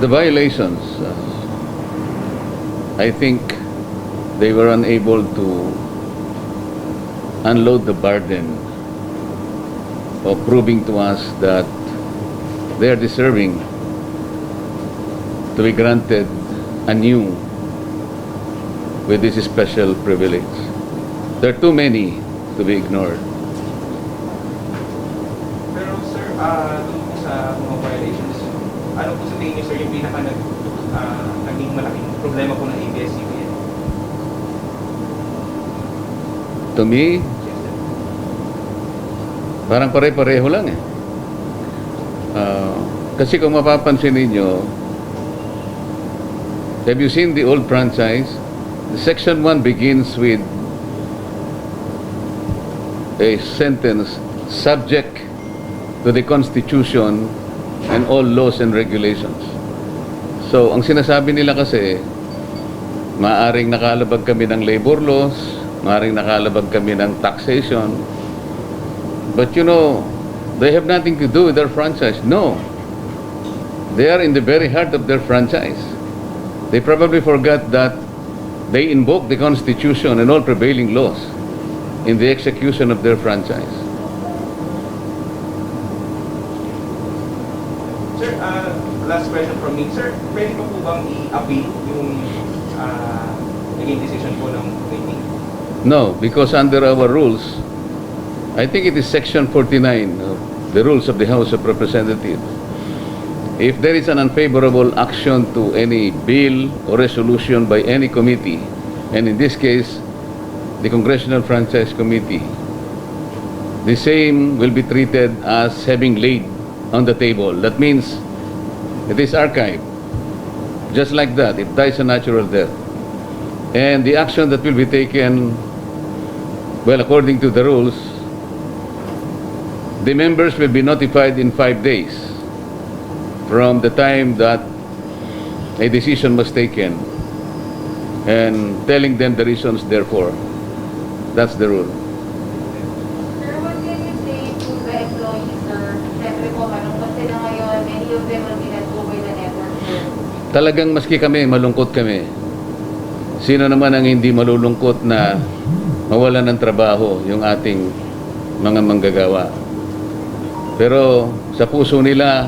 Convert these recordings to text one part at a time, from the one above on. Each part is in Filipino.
The violations, I think they were unable to unload the burden of proving to us that they are deserving to be granted anew with this special privilege. There are too many to be ignored. Pero sir, doon po sa mga violations, ano po sa tingin niyo sir yung naging malaking problema po ng ABS-CBN? To me, parang pare-pareho lang eh. Kasi kung mapapansin ninyo, have you seen the old franchise? Section 1 begins with a sentence subject to the Constitution and all laws and regulations. So, ang sinasabi nila kasi, maaring nakalabag kami ng labor laws, maaring nakalabag kami ng taxation, but you know, they have nothing to do with their franchise. No. They are in the very heart of their franchise. They probably forgot that they invoke the Constitution and all prevailing laws in the execution of their franchise. Sir, last question from me. Sir, pwede pa po bang i-appeal yung naging decision po ng meeting? No, because under our rules, I think it is Section 49 of the rules of the House of Representatives. If there is an unfavorable action to any bill or resolution by any committee, and in this case, the Congressional Franchise Committee, the same will be treated as having laid on the table. That means it is archived. Just like that, it dies a natural death. And the action that will be taken, well, according to the rules, the members will be notified in 5 days from the time that a decision was taken and telling them the reasons therefore. That's the rule. Sir, what can you say to the employees, sir? Siyempre po, kasi na ngayon, many of them will be let go by the network, sir. Talagang maski kami, malungkot kami. Sino naman ang hindi malulungkot na mawalan ng trabaho yung ating mga manggagawa? Pero sa puso nila,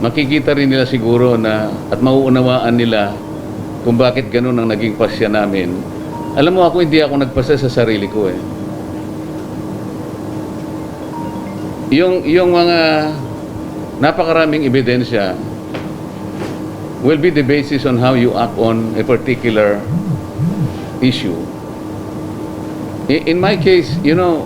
makikita rin nila siguro na at mauunawaan nila kung bakit ganun ang naging pasya namin. Alam mo, hindi ako nagpasya sa sarili ko eh. Yung mga napakaraming ebidensya will be the basis on how you act on a particular issue. In my case, you know,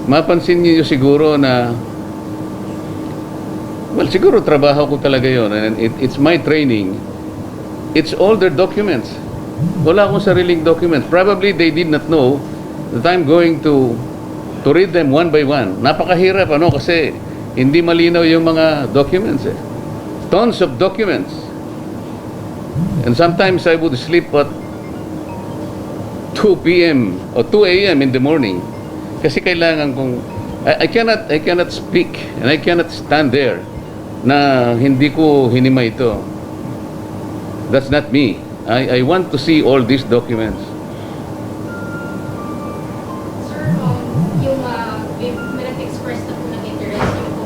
mapansin niyo siguro na, well, siguro trabaho ko talaga yun, and it's my training. It's all their documents. Wala akong sariling documents. Probably they did not know that I'm going to read them one by one. Napakahirap, kasi hindi malinaw yung mga documents eh. Tons of documents. And sometimes I would sleep at 2 p.m. or 2 a.m. in the morning. Kasi kailangan kong, I cannot speak and I cannot stand there na hindi ko hinima ito. That's not me. I want to see all these documents. Sir, yung may nag-express na po ng interest yung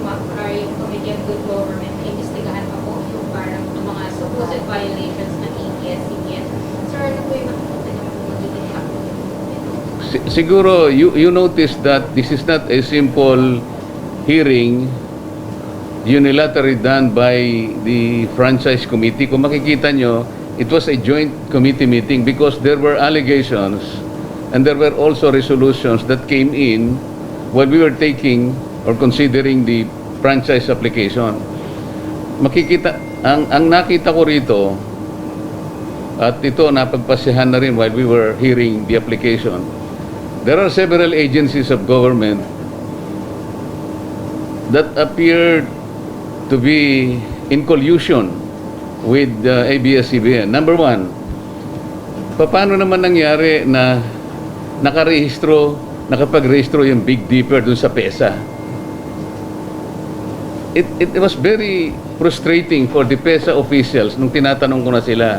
yung Committee on Good Government na imbestigahan pa po yung parang mga supposed violations ng ABS-CBN. Sir, ano po yung nakikita niyo po magiging happen? Siguro, you notice that this is not a simple hearing unilaterally done by the franchise committee. Kung makikita nyo, it was a joint committee meeting because there were allegations and there were also resolutions that came in while we were taking or considering the franchise application. Makikita, ang nakita ko rito, at ito napagpasyahan na rin while we were hearing the application, there are several agencies of government that appeared to be in collusion with ABS-CBN. Number one, paano naman nangyari na nakapag-rehistro yung Big Dipper dun sa PESA? It was very frustrating for the PESA officials nung tinatanong ko na sila.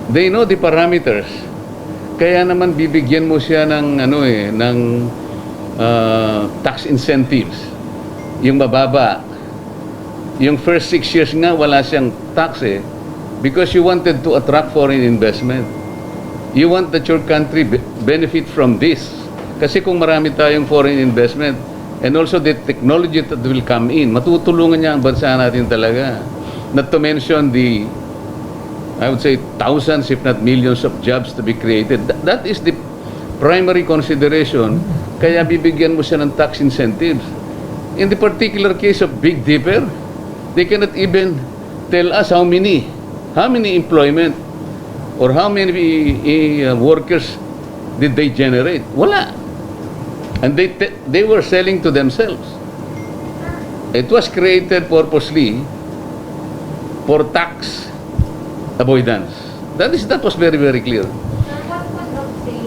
They know the parameters. Kaya naman bibigyan mo siya ng tax incentives. Yung mababa. Yung first 6 years nga wala siyang tax because you wanted to attract foreign investment. You want that your country benefit from this. Kasi kung marami tayong foreign investment and also the technology that will come in, matutulungan niya ang bansa natin talaga. Not to mention I would say thousands if not millions of jobs to be created. That is the primary consideration. Kaya bibigyan mo siya ng tax incentives. In the particular case of Big Dipper, they cannot even tell us how many employment or how many workers did they generate. Wala. And they were selling to themselves. It was created purposely for tax avoidance. That was very, very clear. Sir, what would say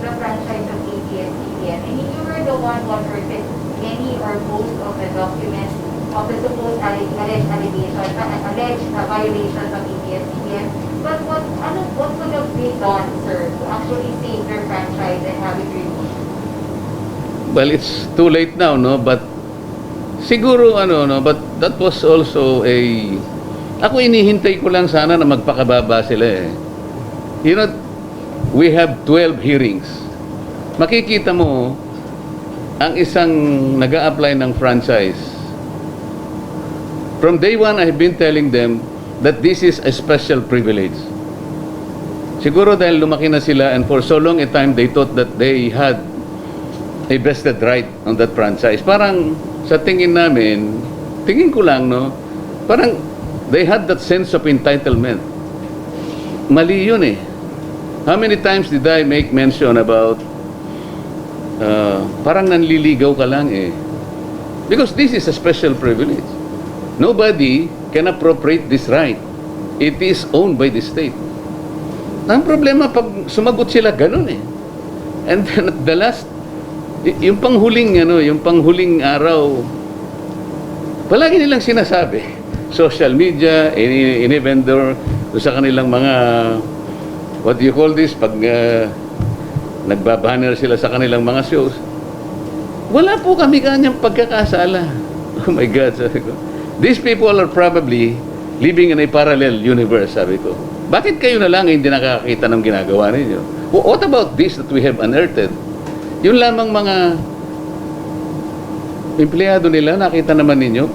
the franchise of ABS-CBN? I mean, you were the one who alerted any or most of the documents of the supposed alleged violations of ABS-CBN. But what could have been done, sir, to actually save their franchise and have it removed? Well, it's too late now, no? But siguro, but that was also ako inihintay ko lang sana na magpakababa sila You know, we have 12 hearings. Makikita mo, ang isang nag-a-apply ng franchise, from day one, I've been telling them that this is a special privilege. Siguro dahil lumaki na sila and for so long a time, they thought that they had a vested right on that franchise. Parang sa tingin namin, tingin ko lang, parang they had that sense of entitlement. Mali yun How many times did I make mention about parang nanliligaw ka lang Because this is a special privilege. Nobody can appropriate this right. It is owned by the state. Ang problema pag sumagot sila ganun And then at the last, yung panghuling araw, palagi nilang sinasabi, social media, any vendor, sa kanilang mga, what do you call this, pag nagbabanner sila sa kanilang mga shows, wala po kami kanyang pagkakasala. Oh my God, sabi ko. These people are probably living in a parallel universe, sabi ko. Bakit kayo na lang hindi nakakita ng ginagawa ninyo? What about this that we have unearthed? Yung lamang mga empleyado nila, nakita naman ninyo,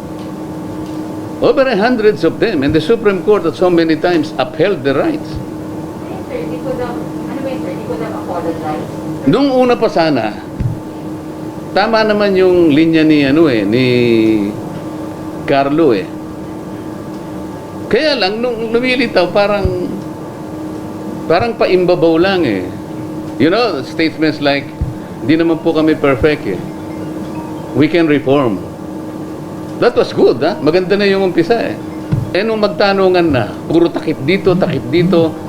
over hundreds of them, and the Supreme Court that so many times upheld their rights. Sir, di ko na apologize. Nung una pa sana, tama naman yung linya ni ni Carlo Kaya lang nung lumilitaw parang paimbabaw lang You know, statements like, di naman po kami perfect we can reform. That was good, maganda na yung umpisa nung magtanungan na, puro takip dito,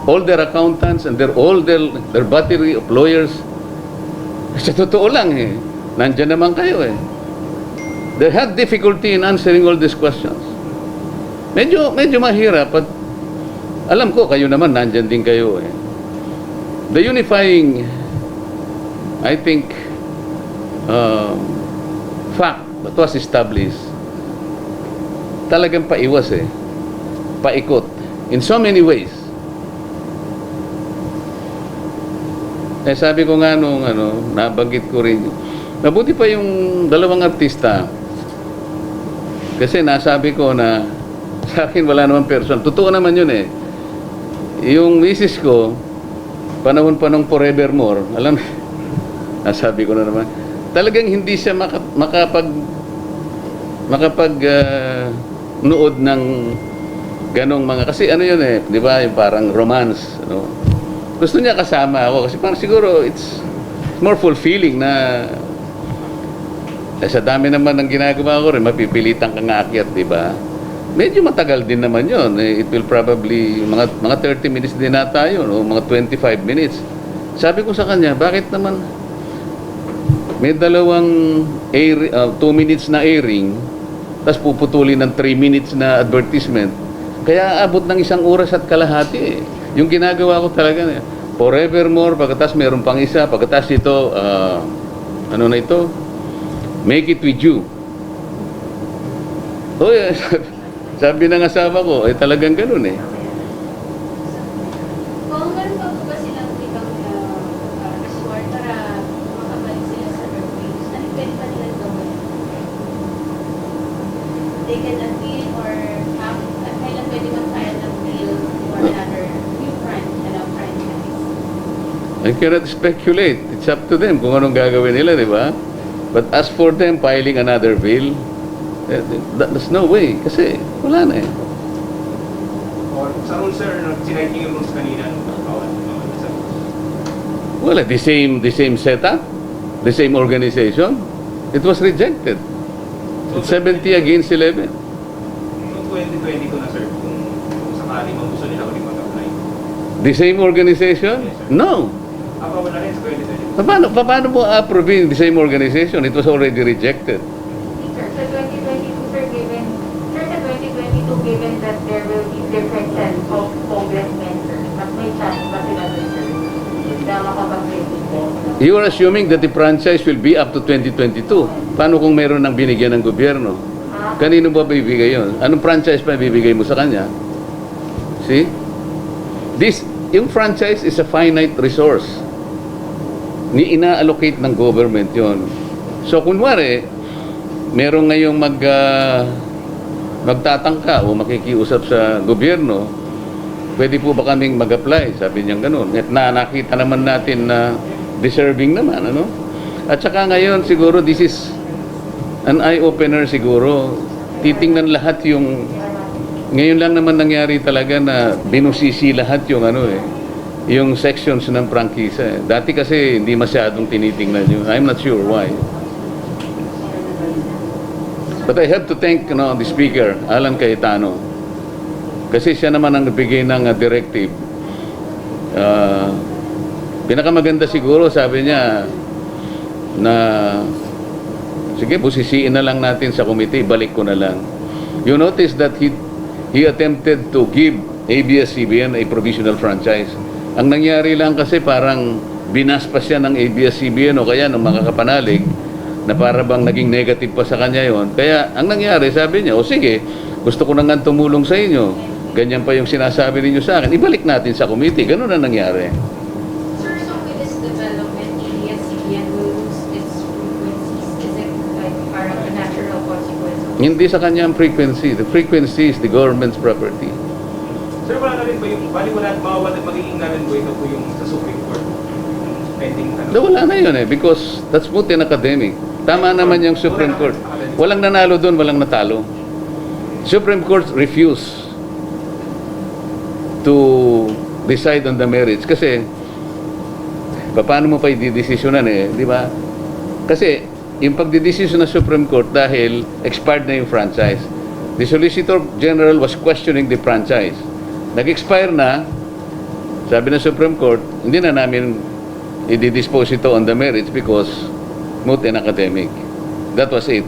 all their accountants and all their battery of lawyers. Sa totoo lang nandyan naman kayo They had difficulty in answering all these questions. Medyo mahirap at alam ko kayo naman nandyan din kayo The unifying, I think, fact that was established, talagang paiwas paikot in so many ways. Sabi ko nga nung nabanggit ko rin, mabuti pa yung dalawang artista kasi nasabi ko na sa akin wala naman person. Totoo naman yun yung misis ko panahon pa nung forevermore, alam nasabi ko na naman, talagang hindi siya nood ng ganong mga, kasi yun di ba, yung parang romance, gusto niya kasama ako, kasi parang siguro it's more fulfilling na sa dami naman ng ginagawa ko rin, mapipilitan kang aakyat, di ba? Medyo matagal din naman yun. It will probably, mga 30 minutes din na tayo, mga 25 minutes. Sabi ko sa kanya, bakit naman may dalawang 2 minutes na airing, tapos puputulin ng 3 minutes na advertisement. Kaya abot ng 1 oras at kalahati eh. Yung ginagawa ko talaga, forevermore, pagkatas meron pang isa, pagkatas ito, ano na ito? Make it with you. Oh, yeah. Sabi ng asawa ko, talagang ganun eh. Kung meron pa po ba silang itong resort para makabalik sila sa their ways, ano pwede pa nilang gawin? They can appeal or at kailan pwede mag-file ng bill for another new franchise? I cannot speculate. It's up to them kung anong gagawin nila, di ba? But as for them filing another bill, there's no way. Kasi wala na eh. Or sa rules, sir, sinayang yung rules kanina, bawal sa rules. Well, the same setup, the same organization. It was rejected. It's 70 against 11. So 2022 na, sir, kung sakali mang gusto nila ulit mag-apply. The same organization? No. Wala rin sa 2022. Paano mo approve the same organization? It was already rejected. Sir, sa 2022, sir, sa 2022, given that there will be different sets of congressmen, sir, mas may chance ba sila, sir, na makapag-register? You are assuming that the franchise will be up to 2022. Paano kung meron ng binigyan ng gobyerno? Kanino ba bibigay yun? Anong franchise pa bibigay mo sa kanya? See? Yung franchise is a finite resource. Ina-allocate ng government yon. So, kunwari, meron ngayong magtatangka o makikiusap sa gobyerno, pwede po ba kaming mag-apply? Sabi niya ganun. At nakita naman natin na deserving naman, ano? At saka ngayon, siguro, this is an eye-opener siguro. Titingnan lahat yung... Ngayon lang naman nangyari talaga na binusisi lahat yung yung sections ng prangkisa. Dati kasi hindi masyadong tinitingnan yun. I'm not sure why. But I have to thank the Speaker, Alan Cayetano. Kasi siya naman ang nagbigay ng directive. Pinakamaganda siguro, sabi niya, na sige, busisiin na lang natin sa committee, balik ko na lang. You notice that he attempted to give ABS-CBN a provisional franchise. Ang nangyari lang kasi parang binaspa siya ng ABS-CBN o kaya ng mga kapanalig na para bang naging negative pa sa kanya yon. Kaya ang nangyari, sabi niya, o sige, gusto ko na nga tumulong sa inyo. Ganyan pa yung sinasabi ninyo sa akin. Ibalik natin sa committee. Ganun na nangyari. Sir, so with this development, ABS-CBN will lose its frequencies. Is it like parang a natural consequence? Hindi sa kanya ang frequency. The frequency is the government's property. Sir, wala na rin ba yung, mawawala, magiging na rin ba ito po yung sa Supreme Court? Yung pending Wala na yun because that's moot and academic. Tama naman yung Supreme Court. Walang nanalo doon, walang natalo. Supreme Court refused to decide on the merits kasi paano mo pa i-desisyonan di ba? Kasi yung pagdidesisyon ng Supreme Court dahil expired na yung franchise. The Solicitor General was questioning the franchise. Nag-expire na, sabi ng Supreme Court, hindi na namin i-dispose ito on the merits because moot and academic. That was it.